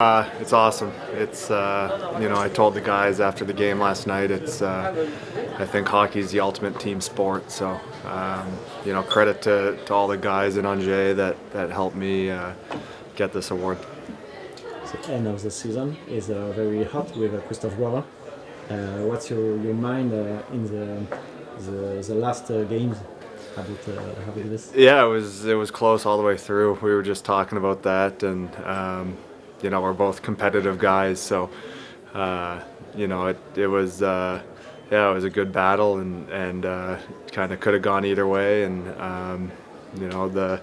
It's awesome. It's I told the guys after the game last night. I think hockey is the ultimate team sport. So credit to all the guys in Angers that helped me get this award. The end of the season is very hot with Christophe Boivin. What's your mind in the last games about this? Yeah, it was close all the way through. We were just talking about that, and we're both competitive guys, so it was it was a good battle, and kind of could have gone either way, and the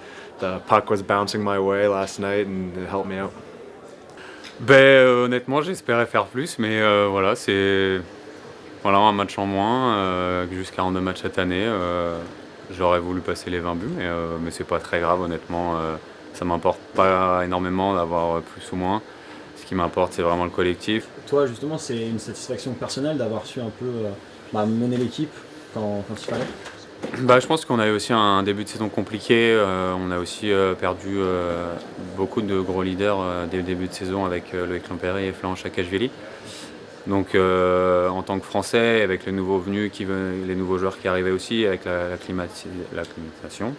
puck was bouncing my way last night, and it helped me out. Honnêtement, j'espérais faire plus, mais voilà, c'est un match en moins, juste 42 matchs cette année. J'aurais voulu passer les 20 buts, mais c'est pas très grave, honnêtement. Ça m'importe pas énormément d'avoir plus ou moins. Ce qui m'importe, c'est vraiment le collectif. Toi, justement, c'est une satisfaction personnelle d'avoir su un peu mener l'équipe quand il fallait. Je pense qu'on a eu aussi un début de saison compliqué. On a aussi perdu beaucoup de gros leaders dès le début de saison avec Loïc Lampéry et Florent Chakashvili. Donc en tant que Français, avec les nouveaux venus, les nouveaux joueurs qui arrivaient aussi, avec l'acclimatation,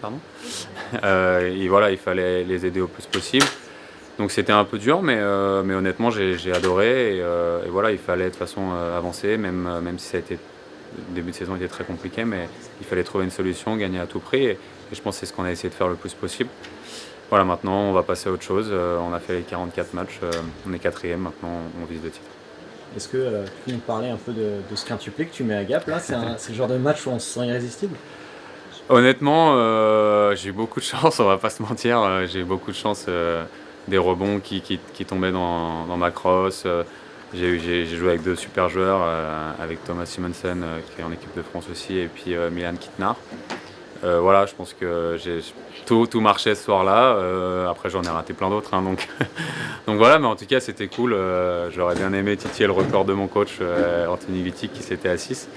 et voilà, il fallait les aider au plus possible. Donc c'était un peu dur, mais honnêtement j'ai adoré, et voilà, il fallait de toute façon avancer, même si ça a été, le début de saison était très compliqué, mais il fallait trouver une solution, gagner à tout prix, et je pense que c'est ce qu'on a essayé de faire le plus possible. Voilà, maintenant on va passer à autre chose. On a fait les 44 matchs, on est 4e, maintenant on vise le titre. Est-ce que tu peux nous parler un peu de ce quintuplé que tu mets à Gap là? C'est le genre de match où on se sent irrésistible? Honnêtement, j'ai eu beaucoup de chance, on va pas se mentir. J'ai eu beaucoup de chance, des rebonds qui tombaient dans ma crosse. J'ai joué avec 2 super joueurs, avec Thomas Simonsen qui est en équipe de France aussi, et puis Milan Kitnar. Voilà, je pense que tout marchait ce soir-là. Après, j'en ai raté plein d'autres, donc voilà, mais en tout cas, c'était cool. J'aurais bien aimé titiller le record de mon coach, Anthony Wittig, qui s'était à 6.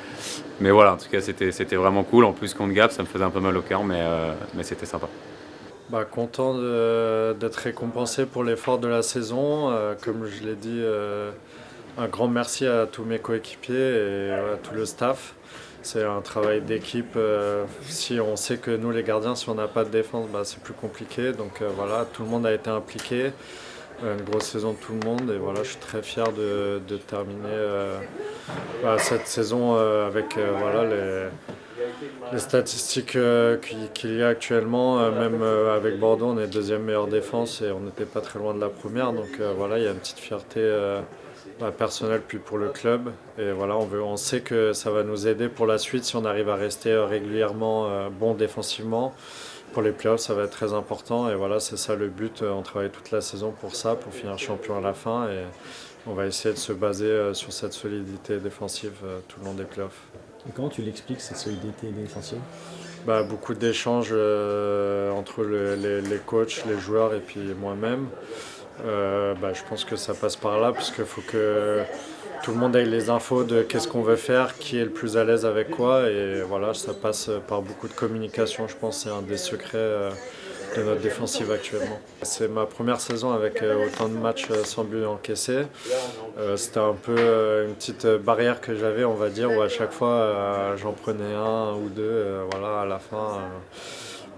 Mais voilà, en tout cas, c'était vraiment cool. En plus, contre Gap, ça me faisait un peu mal au cœur, mais c'était sympa. Content d'être récompensé pour l'effort de la saison. Comme je l'ai dit, un grand merci à tous mes coéquipiers et à tout le staff. C'est un travail d'équipe. Si on sait que nous, les gardiens, si on n'a pas de défense, c'est plus compliqué. Donc voilà, tout le monde a été impliqué. Une grosse saison de tout le monde. Et voilà, je suis très fier de terminer cette saison avec les statistiques qu'il y a actuellement. Même avec Bordeaux, on est 2e meilleure défense et on n'était pas très loin de la première. Donc voilà, il y a une petite fierté personnel puis pour le club, et voilà, on sait que ça va nous aider pour la suite si on arrive à rester régulièrement bon défensivement. Pour les playoffs, ça va être très important, et voilà, c'est ça le but. On travaille toute la saison pour ça, pour finir champion à la fin, et on va essayer de se baser sur cette solidité défensive tout le long des playoffs. Et comment tu l'expliques, cette solidité défensive? Beaucoup d'échanges entre les coachs, les joueurs et puis moi-même. Je pense que ça passe par là, parce qu'il faut que tout le monde ait les infos de qu'est-ce qu'on veut faire, qui est le plus à l'aise avec quoi, et voilà, ça passe par beaucoup de communication. Je pense que c'est un des secrets de notre défensive actuellement. C'est ma première saison avec autant de matchs sans but encaissés. C'était un peu une petite barrière que j'avais, on va dire, où à chaque fois j'en prenais un ou deux, voilà, à la fin.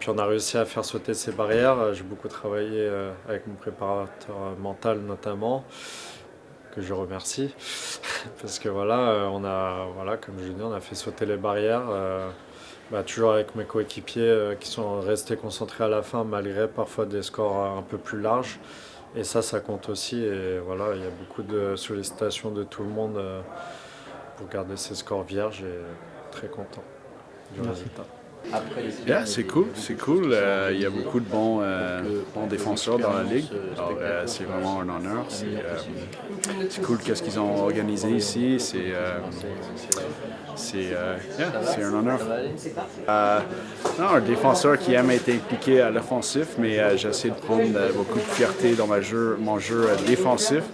Puis on a réussi à faire sauter ces barrières. J'ai beaucoup travaillé avec mon préparateur mental notamment, que je remercie, parce que voilà, comme je dis, on a fait sauter les barrières, toujours avec mes coéquipiers qui sont restés concentrés à la fin, malgré parfois des scores un peu plus larges. Et ça compte aussi, et voilà, il y a beaucoup de sollicitations de tout le monde pour garder ces scores vierges, et très content du résultat. Yeah, c'est cool. Il y a beaucoup de bons défenseurs dans la ligue. Alors, c'est vraiment un honneur. C'est cool qu'est-ce qu'ils ont organisé ici. C'est un honneur. Un défenseur qui aime être impliqué à l'offensif, mais j'essaie de prendre beaucoup de fierté dans mon jeu défensif,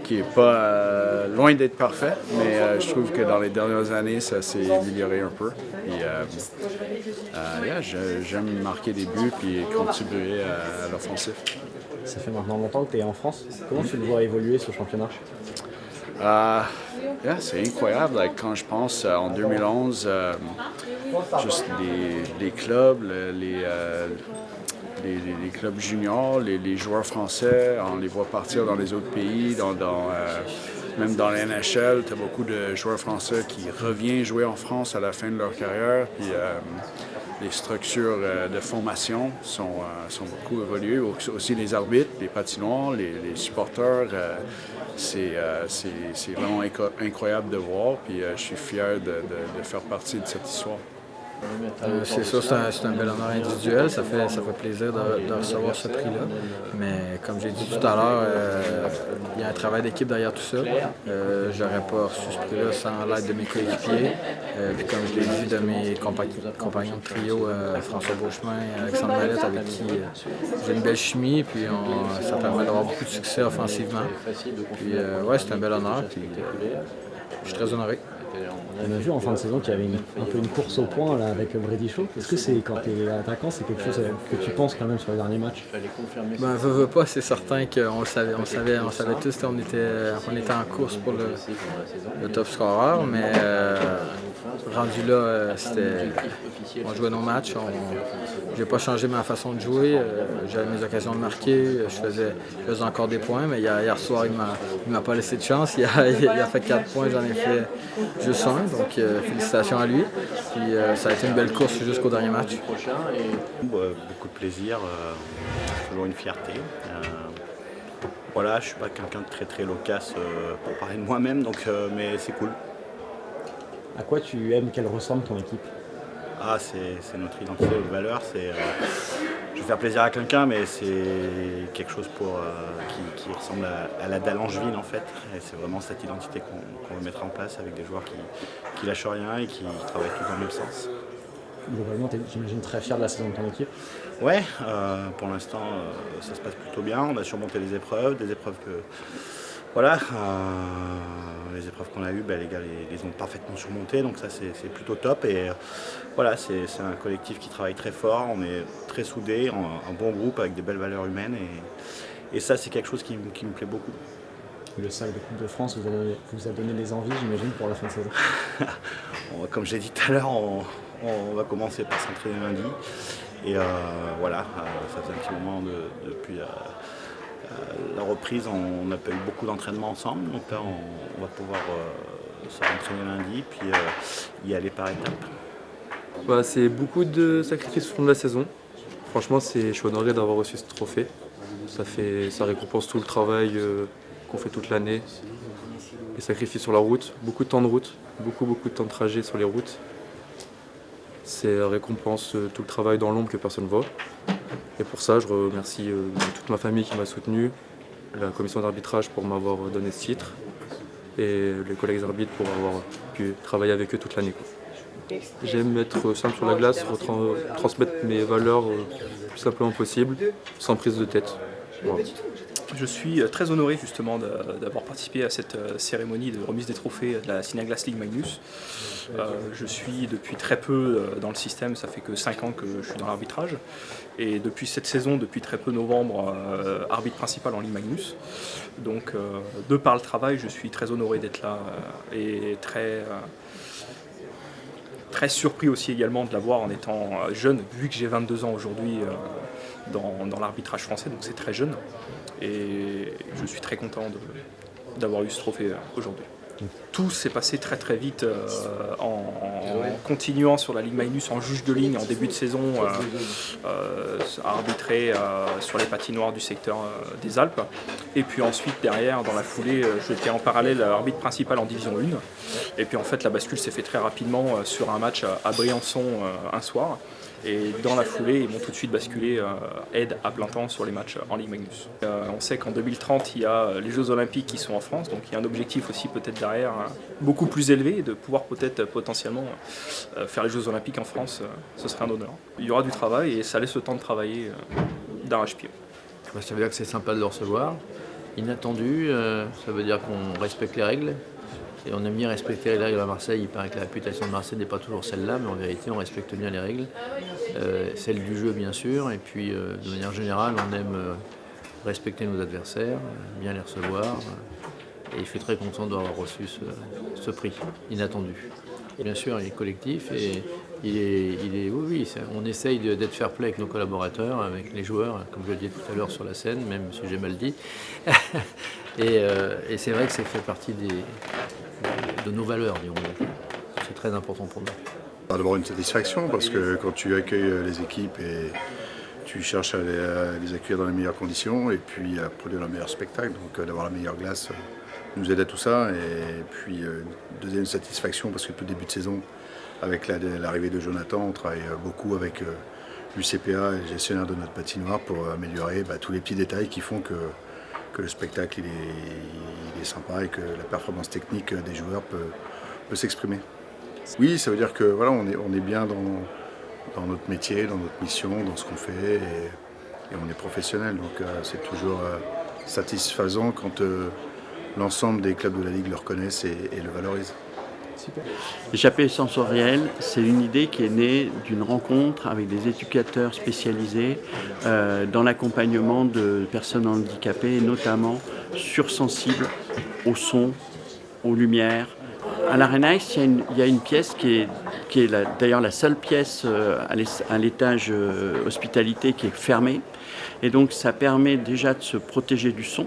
qui n'est pas loin d'être parfait, mais je trouve que dans les dernières années, ça s'est amélioré un peu. Et j'aime marquer des buts et contribuer à l'offensif. Ça fait maintenant longtemps que tu es en France. Comment tu le vois évoluer ce championnat? C'est incroyable. Quand je pense en 2011, juste les clubs, les clubs juniors, les joueurs français, on les voit partir dans les autres pays, même dans la NHL, tu as beaucoup de joueurs français qui reviennent jouer en France à la fin de leur carrière. Puis, les structures de formation sont beaucoup évoluées. Aussi les arbitres, les patinoires, les supporters. C'est vraiment incroyable de voir. Puis je suis fier de faire partie de cette histoire. C'est sûr, c'est un bel honneur individuel, ça fait plaisir de recevoir ce prix-là. Mais comme j'ai dit tout à l'heure, il y a un travail d'équipe derrière tout ça. J'aurais pas reçu ce prix-là sans l'aide de mes coéquipiers. Puis comme je l'ai dit de mes compagnons de trio, François Beauchemin et Alexandre Mallette, avec qui j'ai une belle chimie. Puis ça permet d'avoir beaucoup de succès offensivement. Puis ouais, c'est un bel honneur. Puis je suis très honoré. On a vu en fin de saison qu'il y avait un peu une course au point là, avec Brady Shaw. Est-ce que c'est quand tu es attaquant, c'est quelque chose que tu penses quand même sur les derniers matchs? Veux pas, c'est certain qu'on le savait. On savait tous qu'on était en course pour le top scorer, mais rendu là, on jouait nos matchs. J'ai pas changé ma façon de jouer. J'avais mes occasions de marquer. Je faisais encore des points, mais hier soir, il m'a pas laissé de chance. Il a fait 4 points, j'en ai fait juste un. Donc félicitations à lui. Puis ça a été une belle course jusqu'au dernier match. Beaucoup de plaisir, toujours une fierté. Voilà, je suis pas quelqu'un de très loquace pour parler de moi-même, mais c'est cool. À quoi tu aimes qu'elle ressemble ton équipe? C'est notre identité, notre valeur. Je vais faire plaisir à quelqu'un, mais c'est quelque chose qui ressemble à la Dallangeville en fait. Et c'est vraiment cette identité qu'on veut mettre en place avec des joueurs qui lâchent rien et qui travaillent tous dans le même sens. Globalement, j'imagine très fier de la saison de ton équipe. Ouais, pour l'instant, ça se passe plutôt bien. On a surmonté des épreuves que... Voilà, les épreuves qu'on a eues, les gars les ont parfaitement surmontées, donc ça c'est plutôt top. Et voilà, c'est un collectif qui travaille très fort, on est très soudés, un bon groupe avec des belles valeurs humaines. Et ça, c'est quelque chose qui me plaît beaucoup. Le sac de Coupe de France vous a donné des envies, j'imagine, pour la fin de saison. Comme j'ai dit tout à l'heure, on va commencer par s'entraîner lundi. Et voilà, ça fait un petit moment depuis la reprise, on n'a pas eu beaucoup d'entraînement ensemble. Donc là, on va pouvoir se rentraîner lundi, puis y aller par étapes. C'est beaucoup de sacrifices au long de la saison. Franchement, je suis honoré d'avoir reçu ce trophée. Ça récompense tout le travail qu'on fait toute l'année. Les sacrifices sur la route, beaucoup de temps de route, beaucoup de temps de trajet sur les routes. C'est récompense tout le travail dans l'ombre que personne ne voit. Et pour ça, je remercie toute ma famille qui m'a soutenu, la commission d'arbitrage pour m'avoir donné ce titre et les collègues arbitres pour avoir pu travailler avec eux toute l'année. J'aime être simple sur la glace, transmettre mes valeurs le plus simplement possible, sans prise de tête. Voilà. Je suis très honoré justement d'avoir participé à cette cérémonie de remise des trophées de la Cineglass Ligue Magnus. Je suis depuis très peu dans le système, ça fait que 5 ans que je suis dans l'arbitrage. Et depuis cette saison, depuis très peu novembre, arbitre principal en Ligue Magnus. Donc de par le travail, je suis très honoré d'être là et très surpris aussi également de l'avoir en étant jeune, vu que j'ai 22 ans aujourd'hui dans l'arbitrage français, donc c'est très jeune. Et je suis très content d'avoir eu ce trophée aujourd'hui. Tout s'est passé très vite en continuant sur la Ligue Magnus en juge de ligne en début de saison, à arbitrer sur les patinoires du secteur des Alpes. Et puis ensuite derrière, dans la foulée, j'étais en parallèle arbitre principal en Division 1. Et puis en fait la bascule s'est fait très rapidement sur un match à Briançon un soir. Et dans la foulée, ils m'ont tout de suite basculé aide à plein temps sur les matchs en Ligue Magnus. On sait qu'en 2030, il y a les Jeux Olympiques qui sont en France, donc il y a un objectif aussi peut-être derrière beaucoup plus élevé, de pouvoir peut-être potentiellement faire les Jeux Olympiques en France, ce serait un honneur. Il y aura du travail et ça laisse le temps de travailler d'arrache-pied. Ça veut dire que c'est sympa de le recevoir, inattendu, ça veut dire qu'on respecte les règles. Et on aime bien respecter les règles à Marseille. Il paraît que la réputation de Marseille n'est pas toujours celle-là, mais en vérité, on respecte bien les règles. Celle du jeu, bien sûr. Et puis, de manière générale, on aime respecter nos adversaires, bien les recevoir. Et je suis très content d'avoir reçu ce prix inattendu. Bien sûr, il est collectif et on essaye d'être fair play avec nos collaborateurs, avec les joueurs, comme je le disais tout à l'heure sur la scène, même si j'ai mal dit. et c'est vrai que ça fait partie de nos valeurs, dirons-nous. C'est très important pour nous. D'abord une satisfaction parce que quand tu accueilles les équipes et tu cherches à les accueillir dans les meilleures conditions et puis à produire le meilleur spectacle, donc d'avoir la meilleure glace nous aide à tout ça. Et puis deuxième satisfaction parce que depuis le début de saison, avec l'arrivée de Jonathan, on travaille beaucoup avec l'UCPA et le gestionnaire de notre patinoire pour améliorer tous les petits détails qui font que le spectacle il est sympa et que la performance technique des joueurs peut s'exprimer. Oui, ça veut dire que voilà, on est bien dans notre métier, dans notre mission, dans ce qu'on fait et on est professionnel. Donc c'est toujours satisfaisant quand l'ensemble des clubs de la Ligue le reconnaissent et le valorisent. Super. Échappée sensorielle, c'est une idée qui est née d'une rencontre avec des éducateurs spécialisés dans l'accompagnement de personnes handicapées, notamment sursensibles au son, aux lumières. À l'Arena Ice, il y a une pièce qui est d'ailleurs la seule pièce à l'étage hospitalité qui est fermée. Et donc ça permet déjà de se protéger du son.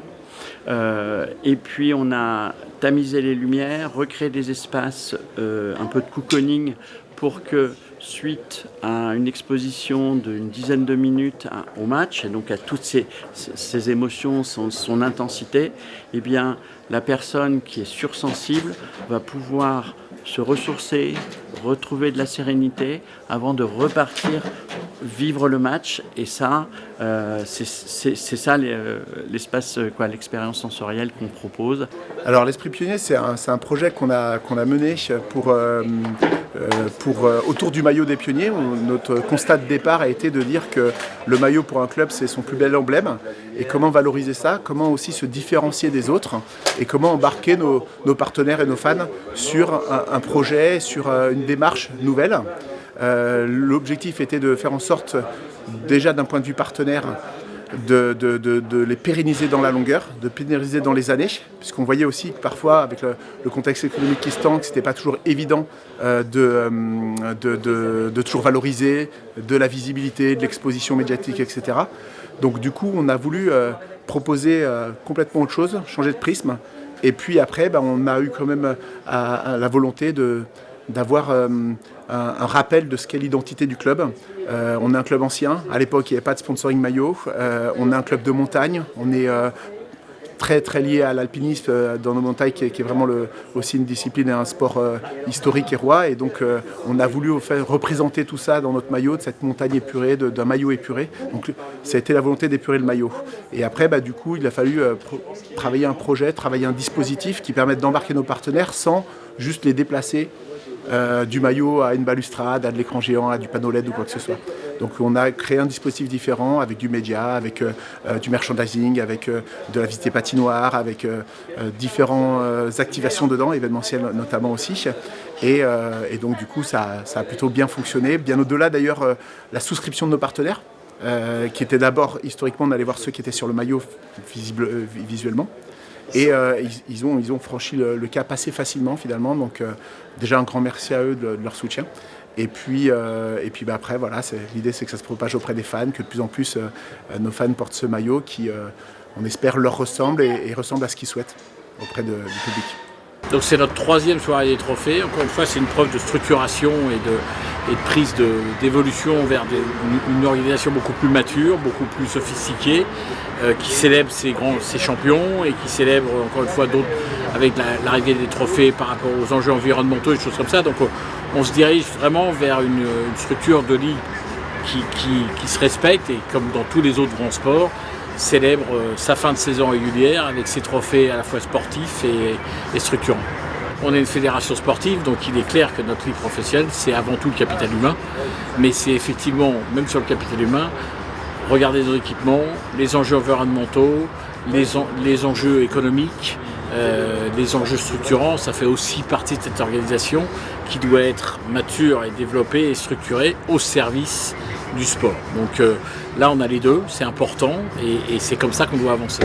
Et puis on a tamisé les lumières, recréé des espaces, un peu de cocooning pour que suite à une exposition d'une dizaine de minutes au match, et donc à toutes ces émotions, son intensité, eh bien, la personne qui est sursensible va pouvoir se ressourcer, retrouver de la sérénité avant de repartir vivre le match. Et ça, c'est ça l'espace, l'expérience sensorielle qu'on propose. Alors l'Esprit Pionnier, c'est un projet qu'on a mené pour autour du maillot des pionniers. Notre constat de départ a été de dire que le maillot pour un club, c'est son plus bel emblème. Et comment valoriser ça, comment aussi se différencier des autres et comment embarquer nos partenaires et nos fans sur un projet, sur une démarche nouvelle. L'objectif était de faire en sorte, déjà d'un point de vue partenaire, de les pérenniser dans la longueur, de pérenniser dans les années, puisqu'on voyait aussi que parfois, avec le contexte économique qui se tend, que ce n'était pas toujours évident de toujours valoriser de la visibilité, de l'exposition médiatique, etc. Donc du coup, on a voulu proposer complètement autre chose, changer de prisme, et puis après, on a eu quand même la volonté d'avoir un rappel de ce qu'est l'identité du club. On est un club ancien, à l'époque il n'y avait pas de sponsoring maillot, on est un club de montagne, on est très très lié à l'alpinisme dans nos montagnes qui est vraiment aussi une discipline et un sport historique et roi, et donc on a voulu représenter tout ça dans notre maillot, de cette montagne épurée, d'un maillot épuré. Donc ça a été la volonté d'épurer le maillot. Et après du coup il a fallu travailler un projet, travailler un dispositif qui permette d'embarquer nos partenaires sans juste les déplacer du maillot à une balustrade, à de l'écran géant, à du panneau LED ou quoi que ce soit. Donc on a créé un dispositif différent avec du média, avec du merchandising, avec de la visite patinoire, avec différentes activations dedans, événementielles notamment aussi. Et donc du coup ça a plutôt bien fonctionné, bien au-delà d'ailleurs la souscription de nos partenaires, qui était d'abord historiquement d'aller voir ceux qui étaient sur le maillot visuellement. Et ils ont franchi le cap assez facilement finalement, donc déjà un grand merci à eux de leur soutien. Et puis après, voilà, l'idée c'est que ça se propage auprès des fans, que de plus en plus nos fans portent ce maillot qui, on espère, leur ressemble et ressemble à ce qu'ils souhaitent auprès du public. Donc c'est notre 3e soirée des trophées. Encore une fois, c'est une preuve de structuration et de prise d'évolution vers une organisation beaucoup plus mature, beaucoup plus sophistiquée, qui célèbre ses champions et qui célèbre encore une fois d'autres avec l'arrivée des trophées par rapport aux enjeux environnementaux et des choses comme ça. Donc on se dirige vraiment vers une structure de ligue qui se respecte et, comme dans tous les autres grands sports, célèbre sa fin de saison régulière avec ses trophées à la fois sportifs et structurants. On est une fédération sportive, donc il est clair que notre ligue professionnelle, c'est avant tout le capital humain, mais c'est effectivement, même sur le capital humain, regarder nos équipements, les enjeux environnementaux, les enjeux économiques, les enjeux structurants, ça fait aussi partie de cette organisation qui doit être mature et développée et structurée au service du sport. Donc là, on a les deux, c'est important et c'est comme ça qu'on doit avancer.